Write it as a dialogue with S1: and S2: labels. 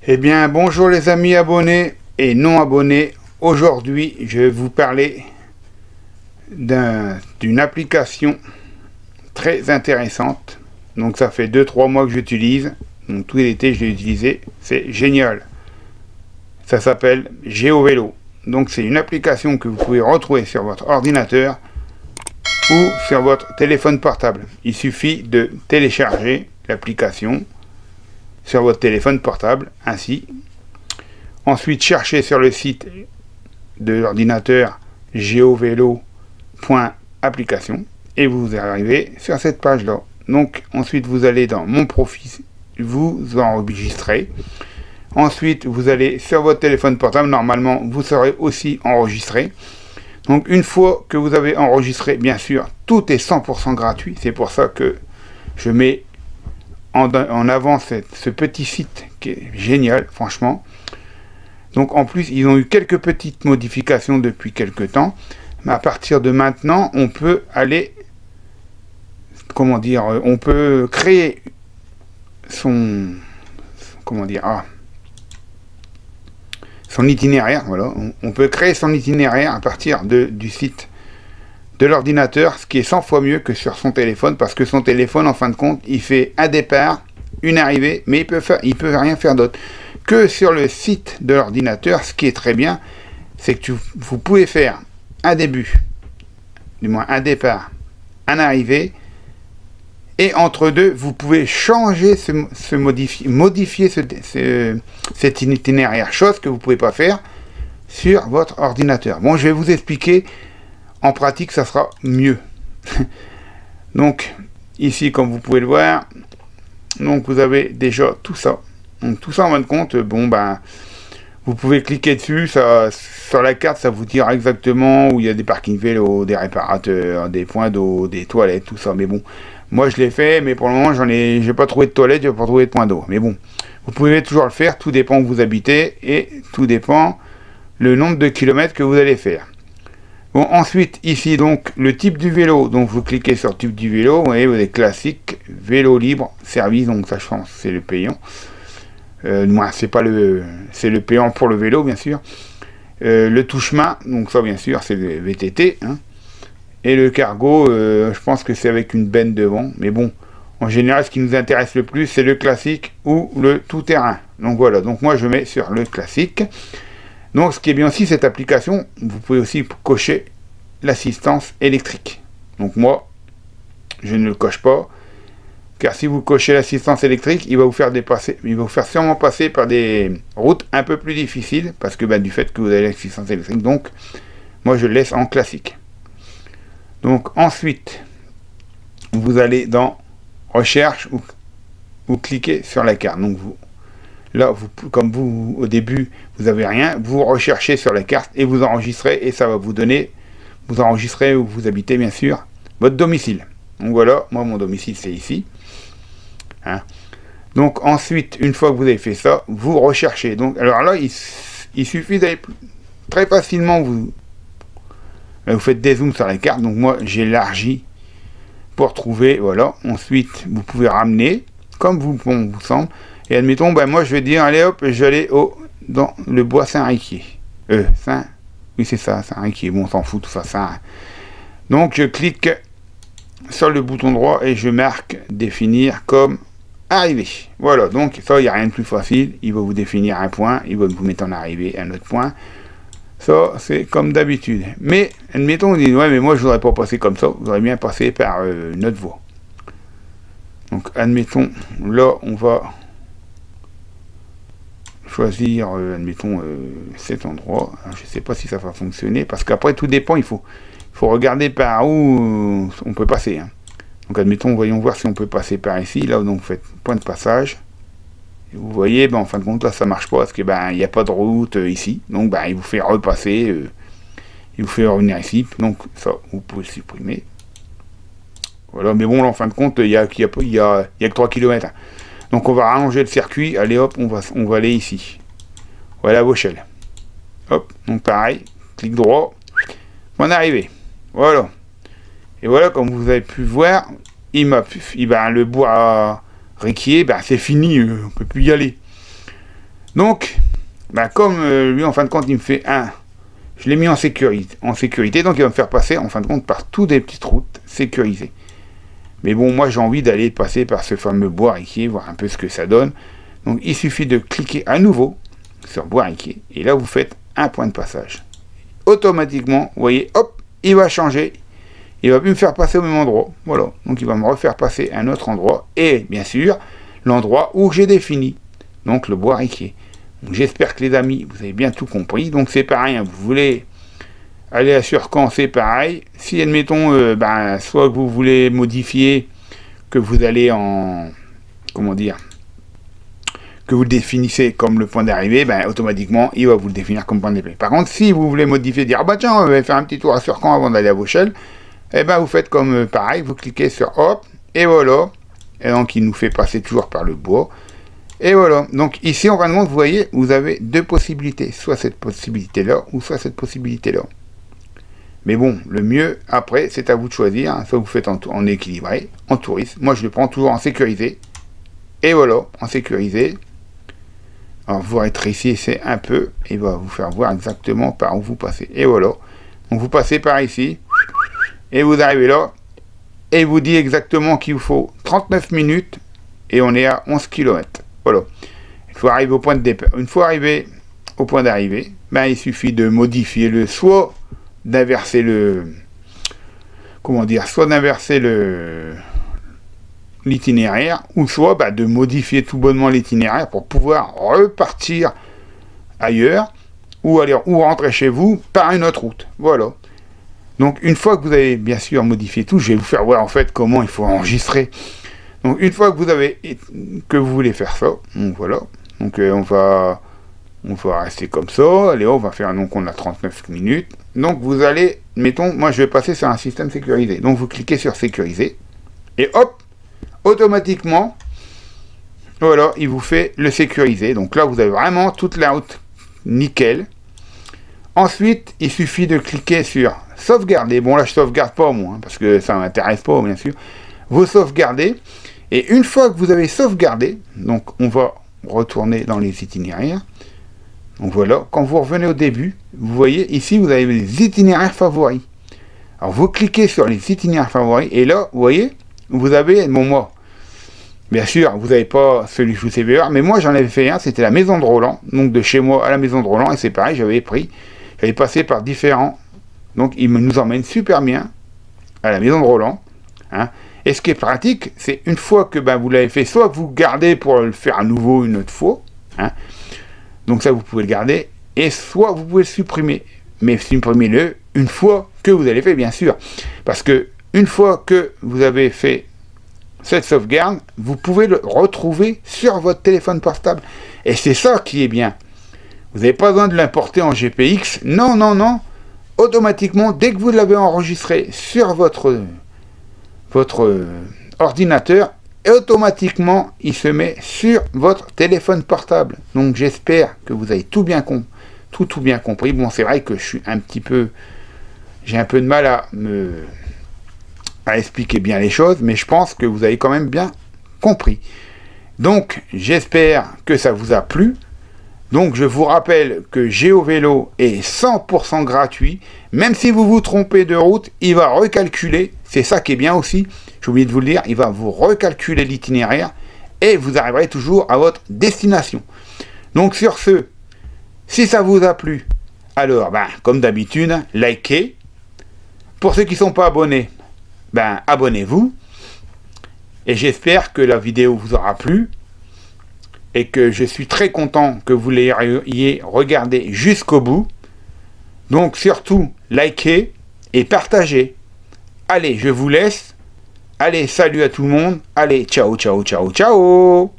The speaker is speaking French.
S1: Eh bien, bonjour les amis abonnés et non abonnés. Aujourd'hui, je vais vous parler d'une application très intéressante. Donc, ça fait 2-3 mois que j'utilise. Donc, tout l'été, je l'ai utilisé. C'est génial. Ça s'appelle GeoVélo. Donc, c'est une application que vous pouvez retrouver sur votre ordinateur ou sur votre téléphone portable. Il suffit de télécharger l'application sur votre téléphone portable, ainsi. Ensuite, cherchez sur le site de l'ordinateur geovélo.application et vous arrivez sur cette page-là. Donc, ensuite, vous allez dans Mon profil, vous enregistrez. Ensuite, vous allez sur votre téléphone portable. Normalement, vous serez aussi enregistré. Donc, une fois que vous avez enregistré, bien sûr, tout est 100% gratuit. C'est pour ça que je mets en avant ce petit site qui est génial, franchement. Donc en plus, ils ont eu quelques petites modifications depuis quelques temps. Mais à partir de maintenant, on peut aller, comment dire, on peut créer son, comment dire, son itinéraire, voilà. On peut créer son itinéraire à partir du site de l'ordinateur, ce qui est 100 fois mieux que sur son téléphone, parce que son téléphone, en fin de compte, il fait un départ, une arrivée, mais il peut rien faire d'autre. Que sur le site de l'ordinateur, ce qui est très bien, c'est que vous pouvez faire un début, du moins un départ, un arrivée, et entre deux, vous pouvez changer, modifier cet itinéraire, chose que vous ne pouvez pas faire sur votre ordinateur. Bon, je vais vous expliquer. En pratique, ça sera mieux. Donc, ici, comme vous pouvez le voir, donc vous avez déjà tout ça. Donc, tout ça, en fin de compte, bon, ben, vous pouvez cliquer dessus. Ça, sur la carte, ça vous dira exactement où il y a des parkings vélos, des réparateurs, des points d'eau, des toilettes, tout ça. Mais bon, moi, je l'ai fait, mais pour le moment, j'ai pas trouvé de toilette, j'ai pas trouvé de point d'eau. Mais bon, vous pouvez toujours le faire. Tout dépend où vous habitez et tout dépend le nombre de kilomètres que vous allez faire. Bon, ensuite, ici, donc, le type du vélo. Donc, vous cliquez sur type du vélo. Vous voyez, vous avez classique, vélo libre, service. Donc, ça, je pense, c'est le payant. Moi, c'est pas c'est le payant pour le vélo, bien sûr. Le tout-chemin. Donc, ça, bien sûr, c'est le VTT. Hein. Et le cargo, je pense que c'est avec une benne devant. Mais bon, en général, ce qui nous intéresse le plus, c'est le classique ou le tout-terrain. Donc, voilà. Donc, moi, je mets sur le classique. Donc, ce qui est bien aussi, cette application, vous pouvez aussi cocher l'assistance électrique. Donc, moi, je ne le coche pas, car si vous cochez l'assistance électrique, il va vous faire sûrement passer par des routes un peu plus difficiles, parce que du fait que vous avez l'assistance électrique. Donc, moi, je le laisse en classique. Donc, ensuite, vous allez dans Recherche, vous cliquez sur la carte. Donc, là, comme vous, au début, vous n'avez rien, vous recherchez sur la carte et vous enregistrez, et ça va vous donner, vous enregistrez où vous habitez, bien sûr, votre domicile. Donc voilà, moi, mon domicile, c'est ici. Hein. Donc ensuite, une fois que vous avez fait ça, vous recherchez. Donc, alors là, il suffit d'aller très facilement, vous faites des zooms sur la carte. Donc moi, j'élargis pour trouver, voilà. Ensuite, vous pouvez ramener, comme vous semble. Et admettons, moi je vais dire, allez hop, je vais aller dans le bois Saint-Riquier. Oui c'est ça, Saint-Riquier, bon on s'en fout tout ça, Saint. Donc je clique sur le bouton droit et je marque définir comme arrivé. Voilà, donc ça il n'y a rien de plus facile, il va vous définir un point, il va vous mettre en arrivée un autre point. Ça c'est comme d'habitude. Mais admettons, on dit, ouais mais moi je voudrais pas passer comme ça, je voudrais bien passer par une autre voie. Donc admettons, là on va choisir, admettons, cet endroit. Alors, je ne sais pas si ça va fonctionner, parce qu'après, tout dépend, il faut regarder par où on peut passer. Hein. Donc, admettons, voyons voir si on peut passer par ici. Là, donc, vous faites point de passage. Et vous voyez, en fin de compte, là, ça ne marche pas, parce que il n'y a pas de route ici. Donc, il vous fait repasser, il vous fait revenir ici. Donc, ça, vous pouvez le supprimer. Voilà, mais bon, là, en fin de compte, il n'y a que 3 km. Hein. Donc on va rallonger le circuit, allez hop, on va aller ici. Voilà Vauchelles. Hop, donc pareil, clic droit, point d'arrivée. Voilà. Et voilà, comme vous avez pu voir, le bois Riquier, c'est fini, on ne peut plus y aller. Donc, bah, comme lui, en fin de compte, il me fait un... Je l'ai mis en sécurité, donc il va me faire passer, en fin de compte, par toutes des petites routes sécurisées. Mais bon, moi, j'ai envie d'aller passer par ce fameux Boiriquier, voir un peu ce que ça donne. Donc, il suffit de cliquer à nouveau sur Boiriquier, et là, vous faites un point de passage. Automatiquement, vous voyez, hop, il va changer. Il va plus me faire passer au même endroit. Voilà, donc il va me refaire passer à un autre endroit, et bien sûr, l'endroit où j'ai défini, donc le Boiriquier. J'espère que les amis, vous avez bien tout compris. Donc c'est pareil, hein, vous voulez aller à Surcamp, c'est pareil. Si admettons, soit que vous voulez modifier, que vous allez en, comment dire, que vous le définissez comme le point d'arrivée, automatiquement, il va vous le définir comme point d'arrivée. Par contre, si vous voulez modifier, dire, tiens, on va faire un petit tour à Surcamp avant d'aller à Vauchelles, vous faites comme pareil, vous cliquez sur hop, et voilà. Et donc il nous fait passer toujours par le bois. Et voilà, donc ici en fin de compte, vous voyez, vous avez deux possibilités, soit cette possibilité-là, ou soit cette possibilité-là. Mais bon, le mieux, après, c'est à vous de choisir, hein. Soit vous faites en équilibré, en touriste, moi je le prends toujours en sécurisé, et voilà, en sécurisé. Alors vous rétrécissez un peu, et il va vous faire voir exactement par où vous passez, et voilà. Donc vous passez par ici, et vous arrivez là, et il vous dit exactement qu'il vous faut 39 minutes, et on est à 11 km. Voilà. Il faut arriver au point de départ. Une fois arrivé au point d'arrivée, il suffit de modifier soit d'inverser le, soit d'inverser l'itinéraire, ou soit de modifier tout bonnement l'itinéraire pour pouvoir repartir ailleurs, ou rentrer chez vous par une autre route. Voilà. Donc une fois que vous avez bien sûr modifié tout, je vais vous faire voir en fait comment il faut enregistrer. Donc une fois que vous voulez faire ça, donc voilà, donc on va rester comme ça, allez on va faire, donc on a 39 minutes, donc vous allez, mettons, moi je vais passer sur un système sécurisé, donc vous cliquez sur sécuriser, et hop, automatiquement, voilà, il vous fait le sécuriser, donc là vous avez vraiment toute la route nickel. Ensuite, il suffit de cliquer sur sauvegarder, bon là je sauvegarde pas moi, parce que ça m'intéresse pas bien sûr, vous sauvegardez. Et une fois que vous avez sauvegardé, donc on va retourner dans les itinéraires. Donc voilà, quand vous revenez au début, vous voyez ici vous avez les itinéraires favoris. Alors vous cliquez sur les itinéraires favoris et là, vous voyez, vous avez, moi, bien sûr, vous n'avez pas celui que je vous ai vu, mais moi j'en avais fait un, c'était la maison de Roland, donc de chez moi à la maison de Roland, et c'est pareil, j'avais passé par différents, donc il nous emmène super bien à la maison de Roland, hein. Et ce qui est pratique, c'est une fois que vous l'avez fait, soit vous gardez pour le faire à nouveau une autre fois, hein, donc ça vous pouvez le garder, et soit vous pouvez le supprimer, mais supprimez-le une fois que vous avez fait bien sûr, parce que une fois que vous avez fait cette sauvegarde, vous pouvez le retrouver sur votre téléphone portable, et c'est ça qui est bien. Vous n'avez pas besoin de l'importer en GPX, non, non, non, automatiquement, dès que vous l'avez enregistré sur votre ordinateur, et automatiquement il se met sur votre téléphone portable. Donc j'espère que vous avez tout bien compris. Bon, c'est vrai que j'ai un peu de mal à expliquer bien les choses, mais je pense que vous avez quand même bien compris. Donc j'espère que ça vous a plu. Donc je vous rappelle que GeoVélo est 100% gratuit, même si vous vous trompez de route, il va recalculer, c'est ça qui est bien aussi, j'ai oublié de vous le dire, il va vous recalculer l'itinéraire et vous arriverez toujours à votre destination. Donc sur ce, si ça vous a plu, alors comme d'habitude, likez. Pour ceux qui ne sont pas abonnés, abonnez-vous. Et j'espère que la vidéo vous aura plu. Et que je suis très content que vous l'ayez regardé jusqu'au bout. Donc surtout, likez et partagez. Allez, je vous laisse. Allez, salut à tout le monde. Allez, ciao, ciao, ciao, ciao.